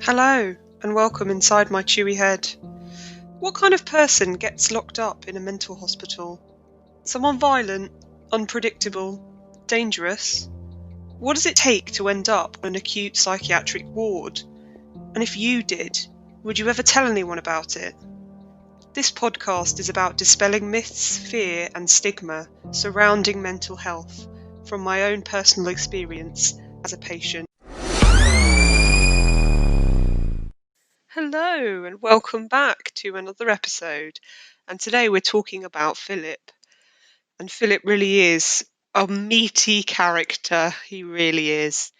Hello, and welcome inside my chewy head. What kind of person gets locked up in a mental hospital? Someone violent, unpredictable, dangerous? What does it take to end up on an acute psychiatric ward? And if you did, would you ever tell anyone about it? This podcast is about dispelling myths, fear, and stigma surrounding mental health from my own personal experience as a patient. Hello, and welcome back to another episode. And today we're talking about Philip. And Philip really is a meaty character. He really is.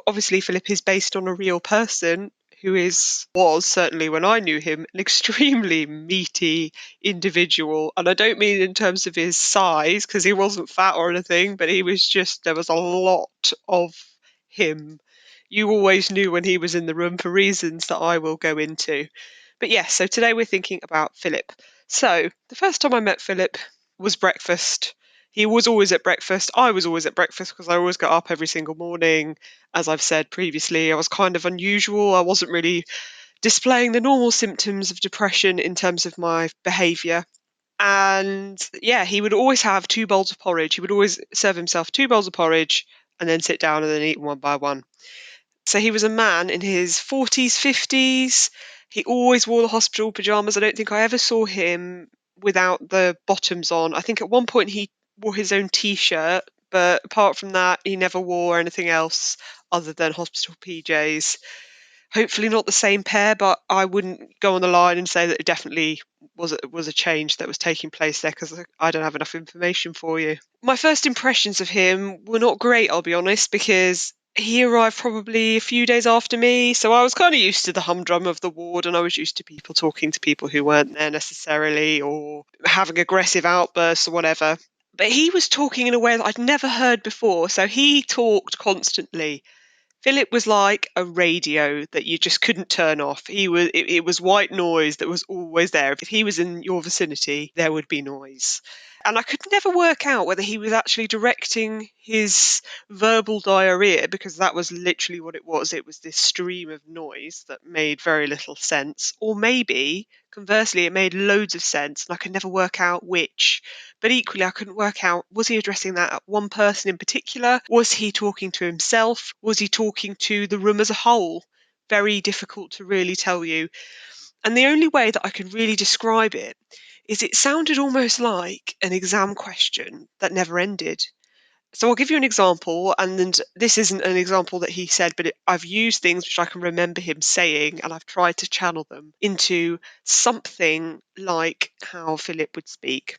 Obviously, Philip is based on a real person who was certainly when I knew him, an extremely meaty individual. And I don't mean in terms of his size, because he wasn't fat or anything, but there was a lot of him. You always knew when he was in the room for reasons that I will go into. But yes, so today we're thinking about Philip. So the first time I met Philip was breakfast. He was always at breakfast. I was always at breakfast because I always got up every single morning. As I've said previously, I was kind of unusual. I wasn't really displaying the normal symptoms of depression in terms of my behaviour. And yeah, he would always have 2 bowls of porridge. He would always serve himself 2 bowls of porridge and then sit down and then eat one by one. So he was a man in his 40s, 50s. He always wore the hospital pyjamas. I don't think I ever saw him without the bottoms on. I think at one point he wore his own T-shirt, but apart from that, he never wore anything else other than hospital PJs. Hopefully not the same pair, but I wouldn't go on the line and say that it definitely was a change that was taking place there because I don't have enough information for you. My first impressions of him were not great, I'll be honest, because he arrived probably a few days after me, so I was kind of used to the humdrum of the ward, and I was used to people talking to people who weren't there necessarily or having aggressive outbursts or whatever. But he was talking in a way that I'd never heard before, so he talked constantly. Philip was like a radio that you just couldn't turn off. It was white noise that was always there. If he was in your vicinity, there would be noise. And I could never work out whether he was actually directing his verbal diarrhea, because that was literally what it was. It was this stream of noise that made very little sense. Or maybe, conversely, it made loads of sense and I could never work out which. But equally, I couldn't work out, was he addressing that at one person in particular? Was he talking to himself? Was he talking to the room as a whole? Very difficult to really tell you. And the only way that I could really describe it is it sounded almost like an exam question that never ended. So I'll give you an example, and this isn't an example that he said, but I've used things which I can remember him saying, and I've tried to channel them into something like how Philip would speak.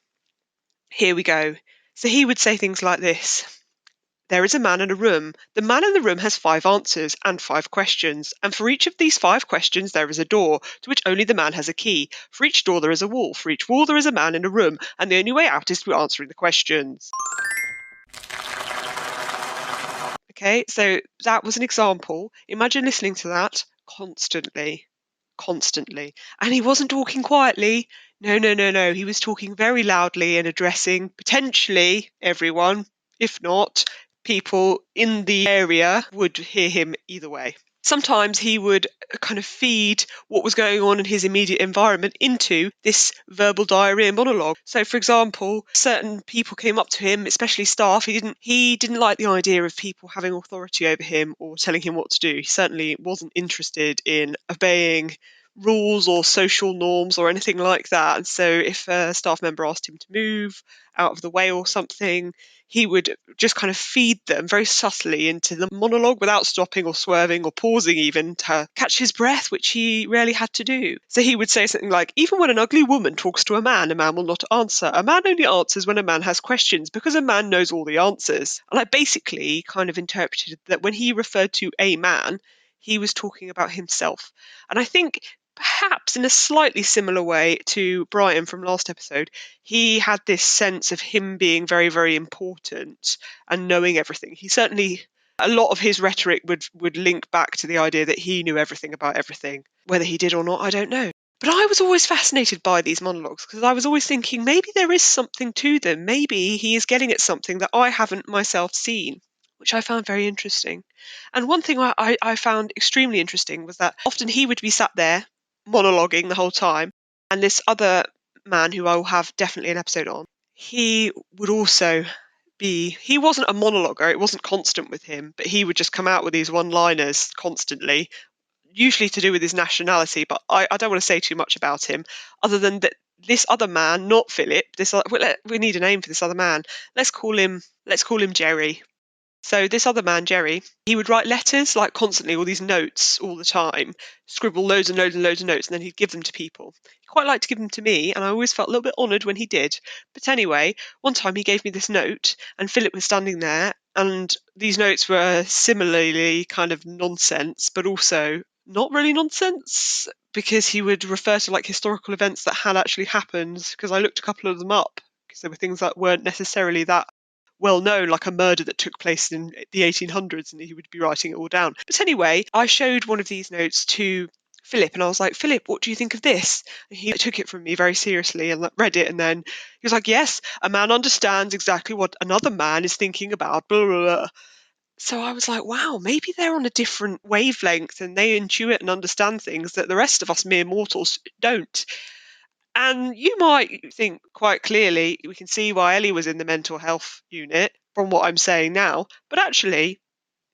Here we go. So he would say things like this. There is a man in a room. The man in the room has 5 answers and 5 questions. And for each of these 5 questions, there is a door, to which only the man has a key. For each door, there is a wall. For each wall, there is a man in a room. And the only way out is through answering the questions. Okay, so that was an example. Imagine listening to that constantly. And he wasn't talking quietly. No. He was talking very loudly and addressing potentially everyone. If not, people in the area would hear him either way. Sometimes he would kind of feed what was going on in his immediate environment into this verbal diarrhea monologue. So, for example, certain people came up to him, especially staff. He didn't like the idea of people having authority over him or telling him what to do. He certainly wasn't interested in obeying rules or social norms or anything like that. And so if a staff member asked him to move out of the way or something, he would just kind of feed them very subtly into the monologue without stopping or swerving or pausing even to catch his breath, which he rarely had to do. So he would say something like, even when an ugly woman talks to a man will not answer. A man only answers when a man has questions because a man knows all the answers. And I basically kind of interpreted that when he referred to a man, he was talking about himself. And I think perhaps in a slightly similar way to Brian from last episode, he had this sense of him being very, very important and knowing everything. He certainly, a lot of his rhetoric would link back to the idea that he knew everything about everything. Whether he did or not, I don't know. But I was always fascinated by these monologues because I was always thinking maybe there is something to them. Maybe he is getting at something that I haven't myself seen. which I found very interesting. And one thing I found extremely interesting was that often he would be sat there monologuing the whole time, and this other man who I will have definitely an episode on, he would also he wasn't a monologuer, it wasn't constant with him, but he would just come out with these one-liners constantly, usually to do with his nationality, but I don't want to say too much about him, other than that this other man, not Philip, we need a name for this other man. Let's call him Jerry. So this other man, Jerry, he would write letters like constantly, all these notes all the time, scribble loads and loads and loads of notes, and then he'd give them to people. He quite liked to give them to me, and I always felt a little bit honoured when he did. But anyway, one time he gave me this note, and Philip was standing there, and these notes were similarly kind of nonsense, but also not really nonsense, because he would refer to like historical events that had actually happened, because I looked a couple of them up, because there were things that weren't necessarily that well known, like a murder that took place in the 1800s, and he would be writing it all down. But anyway, I showed one of these notes to Philip, and I was like, Philip, what do you think of this? And he took it from me very seriously and read it, and then he was like, yes, a man understands exactly what another man is thinking about, blah, blah, blah. So I was like, wow, maybe they're on a different wavelength and they intuit and understand things that the rest of us mere mortals don't. And you might think quite clearly, we can see why Ellie was in the mental health unit from what I'm saying now. But actually,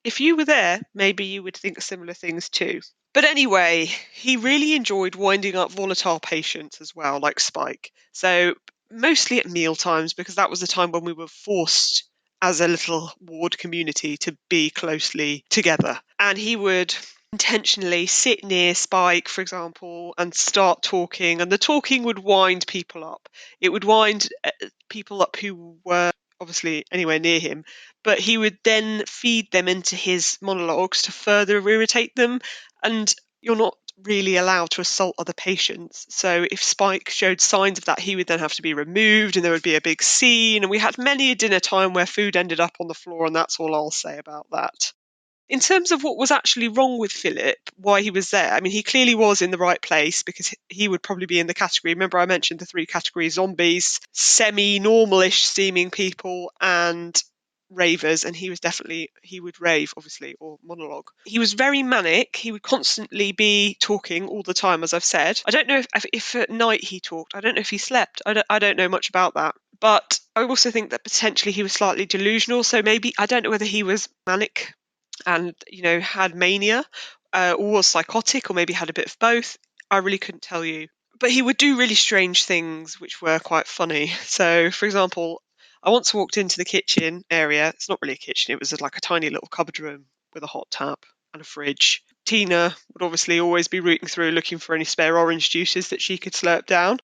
if you were there, maybe you would think similar things too. But anyway, he really enjoyed winding up volatile patients as well, like Spike. So mostly at meal times, because that was the time when we were forced as a little ward community to be closely together. And he would intentionally sit near Spike, for example, and start talking. And the talking would wind people up. It would wind people up who were obviously anywhere near him, but he would then feed them into his monologues to further irritate them. And you're not really allowed to assault other patients. So if Spike showed signs of that, he would then have to be removed and there would be a big scene. And we had many a dinner time where food ended up on the floor, and that's all I'll say about that. In terms of what was actually wrong with Philip, why he was there, I mean, he clearly was in the right place, because he would probably be in the category. Remember, I mentioned the three categories: zombies, semi-normalish seeming people, and ravers. And he would rave, obviously, or monologue. He was very manic. He would constantly be talking all the time, as I've said. I don't know if at night he talked. I don't know if he slept. I don't know much about that. But I also think that potentially he was slightly delusional. So maybe, I don't know whether he was manic and had mania, or was psychotic, or maybe had a bit of both. I really couldn't tell you. But he would do really strange things which were quite funny. So, for example, I once walked into the kitchen area. It's not really a kitchen, it was like a tiny little cupboard room with a hot tap and a fridge. Tina would obviously always be rooting through looking for any spare orange juices that she could slurp down.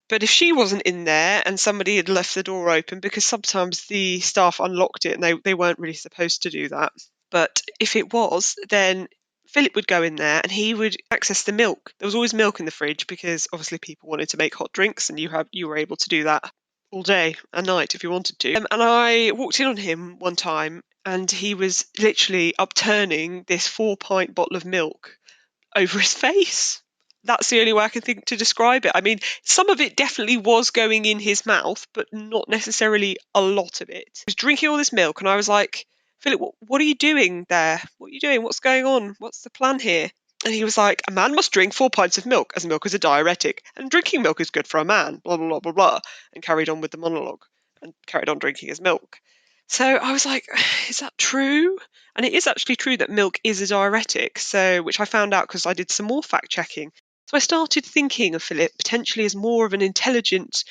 But if she wasn't in there and somebody had left the door open, because sometimes the staff unlocked it and they weren't really supposed to do that. But if it was, then Philip would go in there and he would access the milk. There was always milk in the fridge, because obviously people wanted to make hot drinks, and you were able to do that all day and night if you wanted to. And I walked in on him one time, and he was literally upturning this 4-pint bottle of milk over his face. That's the only way I can think to describe it. I mean, some of it definitely was going in his mouth, but not necessarily a lot of it. He was drinking all this milk, and I was like, Philip, what are you doing there? What are you doing? What's going on? What's the plan here? And he was like, a man must drink 4 pints of milk, as milk is a diuretic, and drinking milk is good for a man, blah, blah, blah, blah, blah, and carried on with the monologue and carried on drinking his milk. So I was like, is that true? And it is actually true that milk is a diuretic, so which I found out because I did some more fact checking. So I started thinking of Philip potentially as more of an intelligent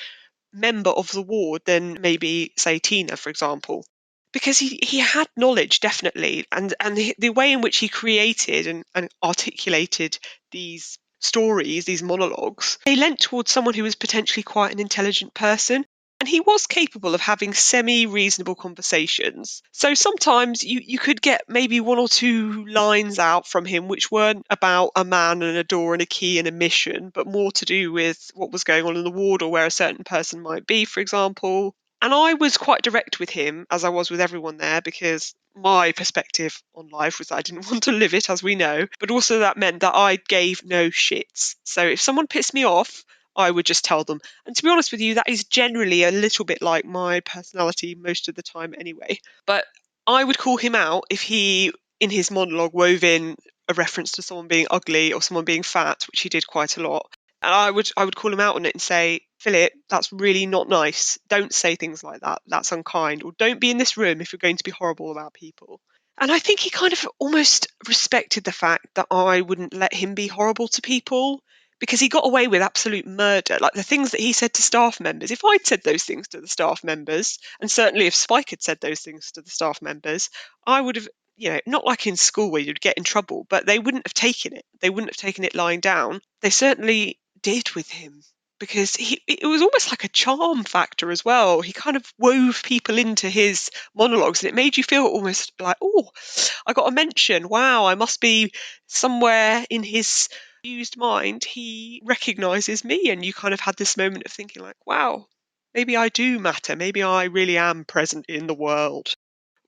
member of the ward than maybe, say, Tina, for example. Because he had knowledge, definitely, and the way in which he created and articulated these stories, these monologues, they lent towards someone who was potentially quite an intelligent person. And he was capable of having semi-reasonable conversations. So sometimes you could get maybe 1 or 2 lines out from him which weren't about a man and a door and a key and a mission, but more to do with what was going on in the ward or where a certain person might be, for example. And I was quite direct with him, as I was with everyone there, because my perspective on life was that I didn't want to live it, as we know. But also that meant that I gave no shits. So if someone pissed me off, I would just tell them. And to be honest with you, that is generally a little bit like my personality most of the time anyway. But I would call him out if he, in his monologue, wove in a reference to someone being ugly or someone being fat, which he did quite a lot. And I would call him out on it and say, Philip, that's really not nice. Don't say things like that. That's unkind. Or don't be in this room if you're going to be horrible about people. And I think he kind of almost respected the fact that I wouldn't let him be horrible to people, because he got away with absolute murder. Like the things that he said to staff members, if I'd said those things to the staff members, and certainly if Spike had said those things to the staff members, I would have, not like in school where you'd get in trouble, but they wouldn't have taken it. They wouldn't have taken it lying down. They certainly did with him, because it was almost like a charm factor as well. He kind of wove people into his monologues, and it made you feel almost like, oh, I got a mention. Wow, I must be somewhere in his used mind. He recognizes me, and you kind of had this moment of thinking, like, wow, maybe I do matter. Maybe I really am present in the world,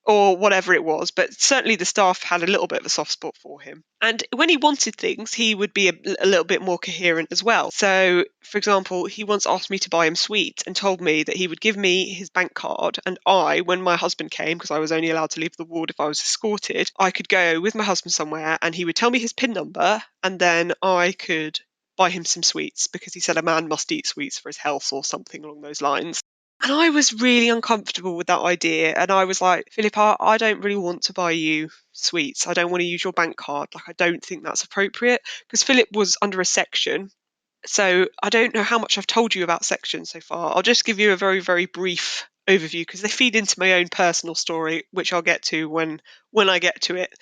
or whatever it was. But certainly the staff had a little bit of a soft spot for him. And when he wanted things, he would be a little bit more coherent as well. So, for example, he once asked me to buy him sweets and told me that he would give me his bank card. And when my husband came, because I was only allowed to leave the ward if I was escorted, I could go with my husband somewhere and he would tell me his PIN number, and then I could buy him some sweets, because he said a man must eat sweets for his health or something along those lines. And I was really uncomfortable with that idea. And I was like, Philip, I don't really want to buy you sweets. I don't want to use your bank card. Like, I don't think that's appropriate. Because Philip was under a section. So I don't know how much I've told you about sections so far. I'll just give you a very, very brief overview, because they feed into my own personal story, which I'll get to when I get to it.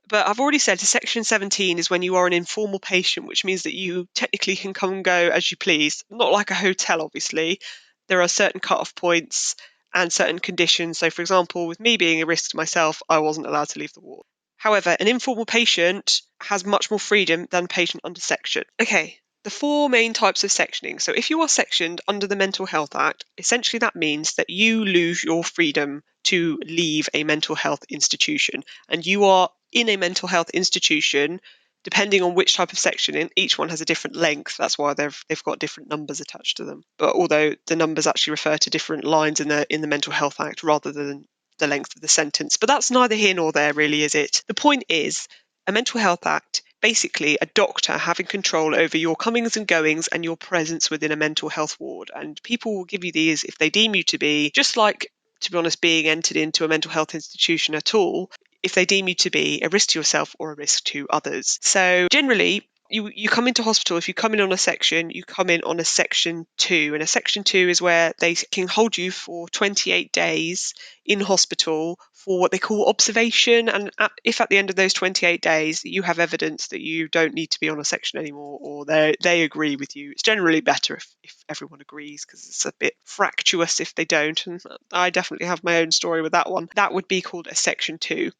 But I've already said section 17 is when you are an informal patient, which means that you technically can come and go as you please. Not like a hotel, obviously. There are certain cut-off points and certain conditions. So, for example, with me being a risk to myself, I wasn't allowed to leave the ward. However, an informal patient has much more freedom than a patient under section. Okay, the four main types of sectioning. So if you are sectioned under the Mental Health Act, essentially that means that you lose your freedom to leave a mental health institution, and you are in a mental health institution depending on which type of sectioning. Each one has a different length. That's why they've got different numbers attached to them. But although the numbers actually refer to different lines in the Mental Health Act rather than the length of the sentence. But that's neither here nor there, really, is it? The point is, a Mental Health Act, basically a doctor having control over your comings and goings and your presence within a mental health ward. And people will give you these if they deem you to be, just like, to be honest, being entered into a mental health institution at all, if they deem you to be a risk to yourself or a risk to others. So generally, you come into hospital. If you come in on a section, you come in on a section 2. And a section 2 is where they can hold you for 28 days in hospital for what they call observation. And if at the end of those 28 days you have evidence that you don't need to be on a section anymore, or they agree with you, it's generally better if everyone agrees, because it's a bit fractious if they don't. And I definitely have my own story with that one. That would be called a section 2.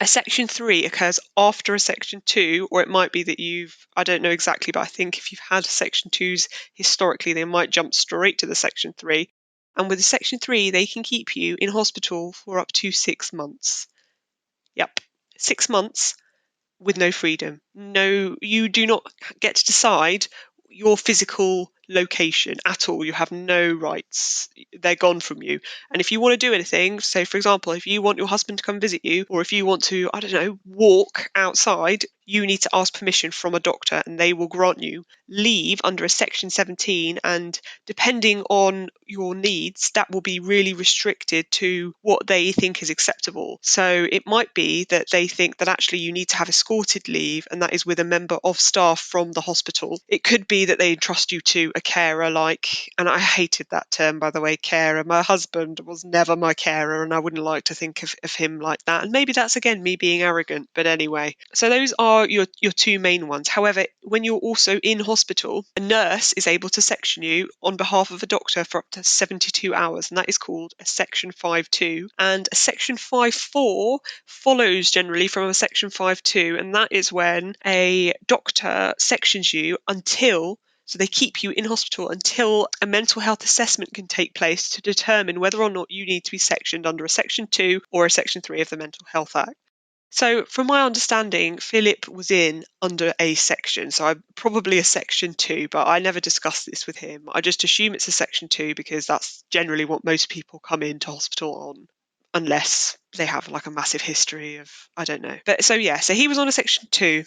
A section 3 occurs after a section 2, or it might be that I don't know exactly, but I think if you've had section 2s historically, they might jump straight to the section 3. And with the section 3, they can keep you in hospital for up to 6 months. Yep, 6 months with no freedom. No, you do not get to decide your physical location at all. You have no rights. They're gone from you. And if you want to do anything, so for example, if you want your husband to come visit you, or if you want to, I don't know, walk outside, you need to ask permission from a doctor, and they will grant you leave under a section 17. And depending on your needs, that will be really restricted to what they think is acceptable. So it might be that they think that actually you need to have escorted leave, and that is with a member of staff from the hospital. It could be that they entrust you to a carer, and I hated that term, by the way, carer. My husband was never my carer, and I wouldn't like to think of him like that. And maybe that's, again, me being arrogant. But anyway, so those are your two main ones. However, when you're also in hospital, a nurse is able to section you on behalf of a doctor for up to 72 hours, and that is called a section 5-2. And a section 5-4 follows generally from a section 5-2, and that is when a doctor sections you so they keep you in hospital until a mental health assessment can take place to determine whether or not you need to be sectioned under a section 2 or a section 3 of the Mental Health Act. So from my understanding, Philip was in under a section, so I'm probably a section 2, but I never discussed this with him. I just assume it's a section 2 because that's generally what most people come into hospital on. unless they have like a massive history of, I don't know. But so yeah, so he was on a section 2.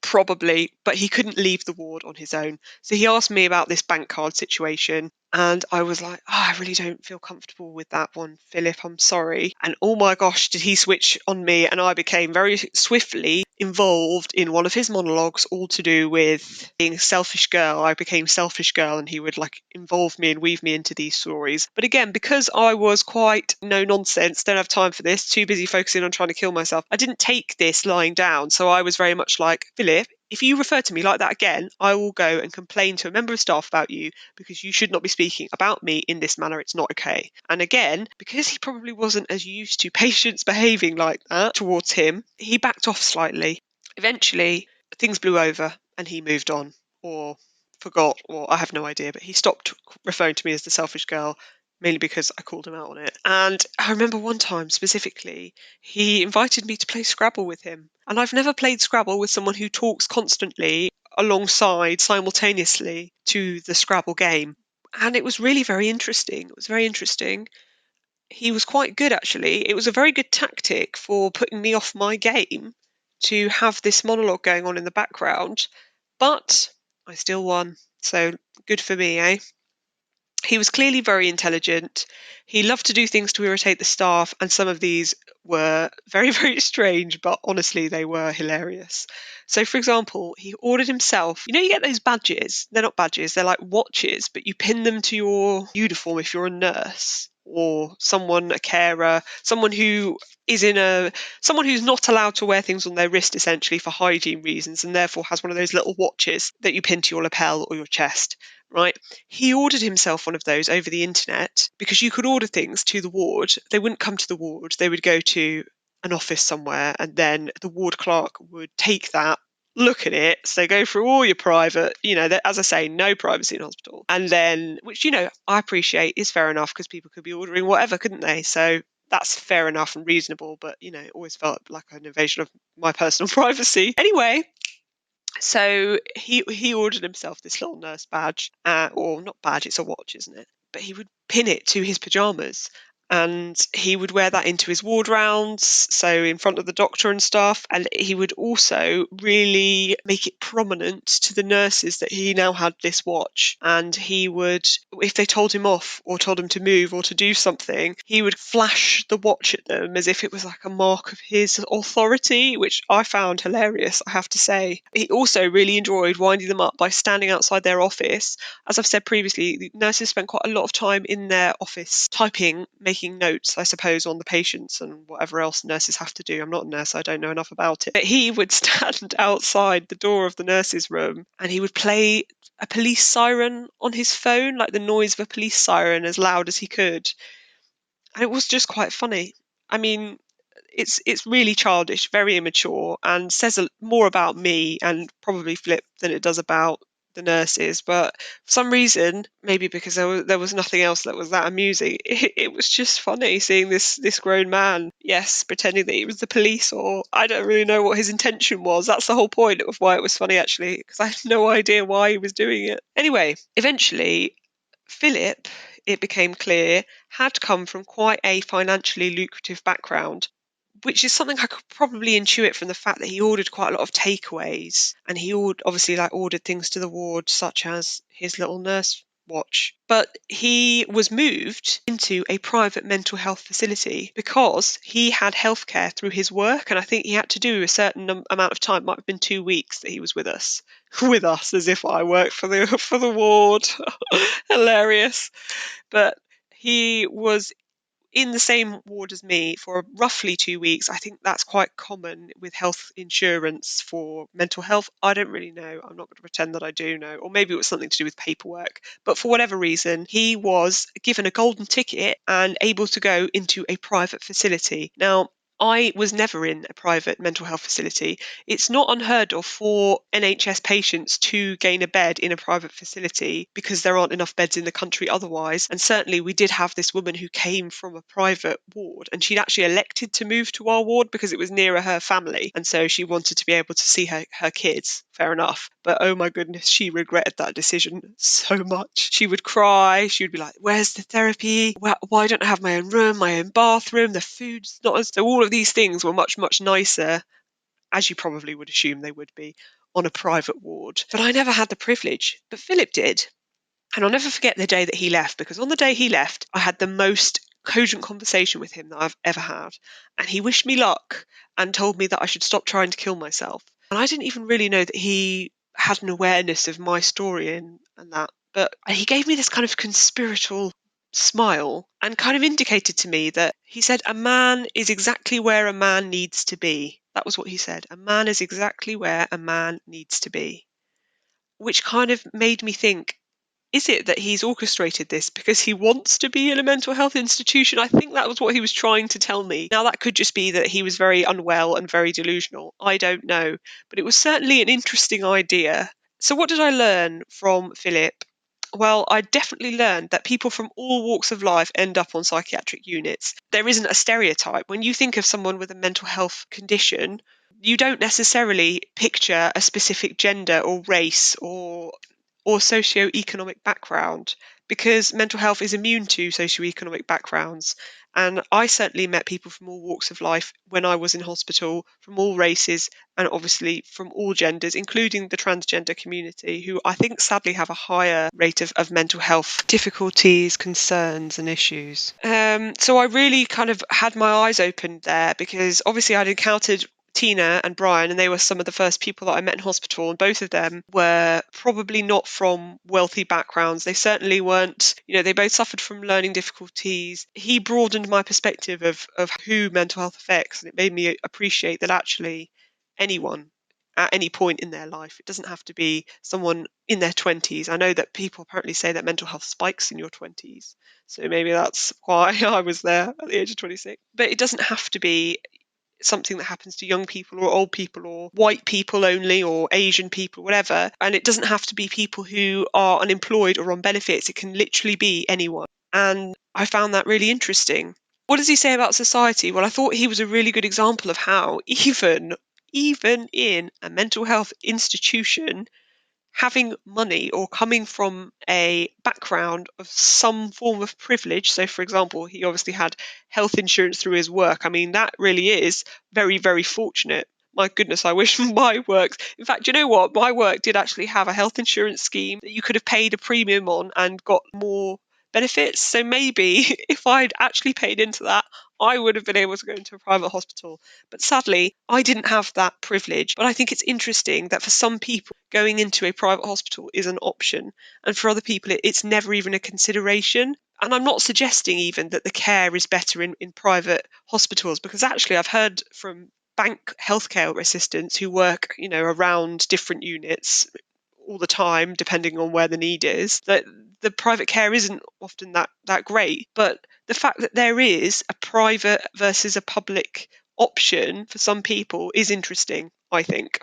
Probably, but he couldn't leave the ward on his own. So he asked me about this bank card situation, and I was like, I really don't feel comfortable with that one, Philip, I'm sorry. And oh my gosh, did he switch on me, and I became very swiftly involved in one of his monologues, all to do with being a selfish girl. I became selfish girl, and he would like involve me and weave me into these stories. But again, because I was quite no nonsense, don't have time for this, too busy focusing on trying to kill myself, I didn't take this lying down. So I was very much like, Philip, if you refer to me like that again, I will go and complain to a member of staff about you, because you should not be speaking about me in this manner. It's not okay. And again, because he probably wasn't as used to patients behaving like that towards him, he backed off slightly. Eventually, things blew over and he moved on, or forgot, or I have no idea, but he stopped referring to me as the selfish girl, mainly because I called him out on it. And I remember one time specifically, he invited me to play Scrabble with him. And I've never played Scrabble with someone who talks constantly alongside, simultaneously, to the Scrabble game. And it was really very interesting. It was very interesting. He was quite good, actually. It was a very good tactic for putting me off my game to have this monologue going on in the background. But I still won. So good for me, eh? He was clearly very intelligent. He loved to do things to irritate the staff, and some of these were very, very strange, but honestly, they were hilarious. So, for example, he ordered himself, you get those badges? They're not badges, they're like watches, but you pin them to your uniform if you're a nurse or someone, a carer, someone who is someone who's not allowed to wear things on their wrist essentially for hygiene reasons, and therefore has one of those little watches that you pin to your lapel or your chest, right? He ordered himself one of those over the internet, because you could order things to the ward. They wouldn't come to the ward. They would go to an office somewhere, and then the ward clerk would take that, look at it. So go through all your private, as I say, no privacy in hospital. And then, which, I appreciate is fair enough, because people could be ordering whatever, couldn't they? So that's fair enough and reasonable, but, it always felt like an invasion of my personal privacy. Anyway, so he ordered himself this little nurse badge, or not badge, it's a watch, isn't it? But he would pin it to his pajamas, and he would wear that into his ward rounds, so in front of the doctor and stuff. And he would also really make it prominent to the nurses that he now had this watch. And he would, if they told him off or told him to move or to do something, he would flash the watch at them as if it was like a mark of his authority, which I found hilarious, I have to say. He also really enjoyed winding them up by standing outside their office. As I've said previously, the nurses spent quite a lot of time in their office typing, making notes, I suppose, on the patients and whatever else nurses have to do. I'm not a nurse, I don't know enough about it. But he would stand outside the door of the nurses' room, and he would play a police siren on his phone, like the noise of a police siren, as loud as he could. And it was just quite funny. I mean, it's really childish, very immature, and says more about me and probably Philip than it does about the nurses. But for some reason, maybe because there was nothing else that was that amusing, it was just funny seeing this grown man, yes, pretending that he was the police, or I don't really know what his intention was. That's the whole point of why it was funny, actually, because I had no idea why he was doing it. Anyway, eventually, Philip, it became clear, had come from quite a financially lucrative background, which is something I could probably intuit from the fact that he ordered quite a lot of takeaways, and he obviously ordered things to the ward, such as his little nurse watch. But he was moved into a private mental health facility because he had healthcare through his work, and I think he had to do a certain amount of time. Might have been 2 weeks that he was with us, with us, as if I worked for the ward. Hilarious. But he was in the same ward as me for roughly 2 weeks. I think that's quite common with health insurance for mental health. I don't really know. I'm not going to pretend that I do know. Or maybe it was something to do with paperwork. But for whatever reason, he was given a golden ticket and able to go into a private facility. Now, I was never in a private mental health facility. It's not unheard of for NHS patients to gain a bed in a private facility because there aren't enough beds in the country otherwise. And certainly we did have this woman who came from a private ward, and she'd actually elected to move to our ward because it was nearer her family. And so she wanted to be able to see her kids. fair enough. But oh my goodness, she regretted that decision so much. She would cry. She would be like, where's the therapy? Why don't I have my own room, my own bathroom? The food's not as... So all of these things were much, much nicer, as you probably would assume they would be, on a private ward. But I never had the privilege. But Philip did. And I'll never forget the day that he left, because on the day he left, I had the most cogent conversation with him that I've ever had. And he wished me luck and told me that I should stop trying to kill myself. And I didn't even really know that he had an awareness of my story and that. But he gave me this kind of conspiratorial smile and kind of indicated to me that he said, a man is exactly where a man needs to be. That was what he said. A man is exactly where a man needs to be. Which kind of made me think, is it that he's orchestrated this because he wants to be in a mental health institution? I think that was what he was trying to tell me. Now, that could just be that he was very unwell and very delusional. I don't know. But it was certainly an interesting idea. So what did I learn from Philip? Well, I definitely learned that people from all walks of life end up on psychiatric units. There isn't a stereotype. When you think of someone with a mental health condition, you don't necessarily picture a specific gender or race or socio-economic background, because mental health is immune to socio-economic backgrounds. And I certainly met people from all walks of life when I was in hospital, from all races and obviously from all genders, including the transgender community, who I think sadly have a higher rate of mental health difficulties, concerns and issues. So I really kind of had my eyes opened there, because obviously I'd encountered Tina and Brian, and they were some of the first people that I met in hospital, and both of them were probably not from wealthy backgrounds. They certainly weren't, they both suffered from learning difficulties. He broadened my perspective of who mental health affects, and it made me appreciate that actually anyone at any point in their life, it doesn't have to be someone in their 20s. I know that people apparently say that mental health spikes in your 20s, so maybe that's why I was there at the age of 26. But it doesn't have to be something that happens to young people or old people or white people only or Asian people, whatever. And it doesn't have to be people who are unemployed or on benefits. It can literally be anyone. And I found that really interesting. What does he say about society? Well, I thought he was a really good example of how even in a mental health institution, having money or coming from a background of some form of privilege. So, for example, he obviously had health insurance through his work. I mean, that really is very, very fortunate. My goodness, I wish my work... In fact, you know what? My work did actually have a health insurance scheme that you could have paid a premium on and got more benefits. So maybe if I'd actually paid into that, I would have been able to go into a private hospital. But sadly, I didn't have that privilege. But I think it's interesting that for some people, going into a private hospital is an option. And for other people, it's never even a consideration. And I'm not suggesting even that the care is better in private hospitals, because actually I've heard from bank healthcare assistants who work, around different units all the time, depending on where the need is, that the private care isn't often that great. But the fact that there is a private versus a public option for some people is interesting, I think.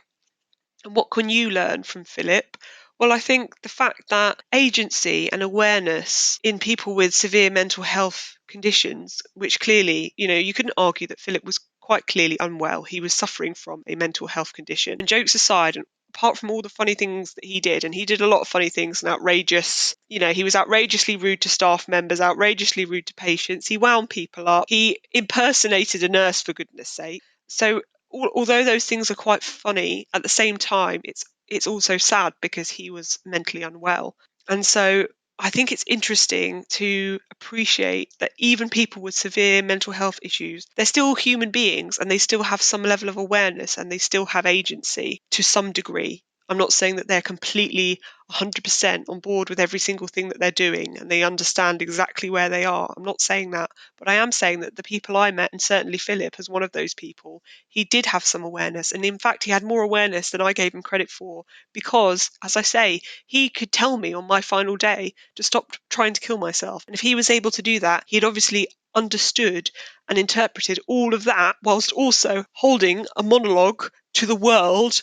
And what can you learn from Philip? Well, I think the fact that agency and awareness in people with severe mental health conditions, which clearly, you couldn't argue that Philip was quite clearly unwell. He was suffering from a mental health condition. And jokes aside, and apart from all the funny things that he did, and he did a lot of funny things and outrageous, he was outrageously rude to staff members, outrageously rude to patients. He wound people up. He impersonated a nurse, for goodness sake. So although those things are quite funny, at the same time, it's also sad because he was mentally unwell. And so I think it's interesting to appreciate that even people with severe mental health issues, they're still human beings and they still have some level of awareness and they still have agency to some degree. I'm not saying that they're completely 100% on board with every single thing that they're doing and they understand exactly where they are. I'm not saying that, but I am saying that the people I met, and certainly Philip as one of those people, he did have some awareness. And in fact, he had more awareness than I gave him credit for, because, as I say, he could tell me on my final day to stop trying to kill myself. And if he was able to do that, he had obviously understood and interpreted all of that whilst also holding a monologue to the world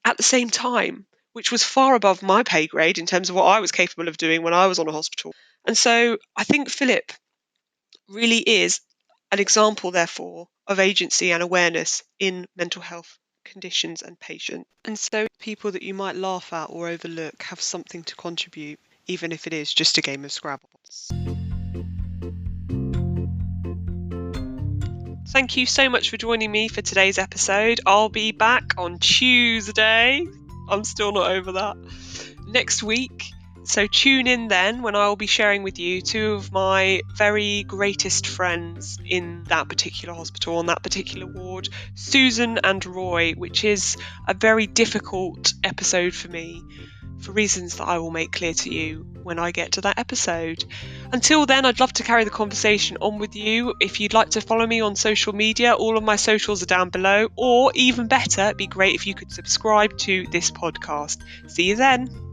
at the same time, which was far above my pay grade in terms of what I was capable of doing when I was on a hospital. And so I think Philip really is an example, therefore, of agency and awareness in mental health conditions and patients. And so people that you might laugh at or overlook have something to contribute, even if it is just a game of Scrabble. Thank you so much for joining me for today's episode. I'll be back on Tuesday. I'm still not over that. Next week. So tune in then when I will be sharing with you two of my very greatest friends in that particular hospital, on that particular ward, Susan and Roy, which is a very difficult episode for me, for reasons that I will make clear to you when I get to that episode. Until then, I'd love to carry the conversation on with you. If you'd like to follow me on social media, all of my socials are down below, or even better, it'd be great if you could subscribe to this podcast. See you then.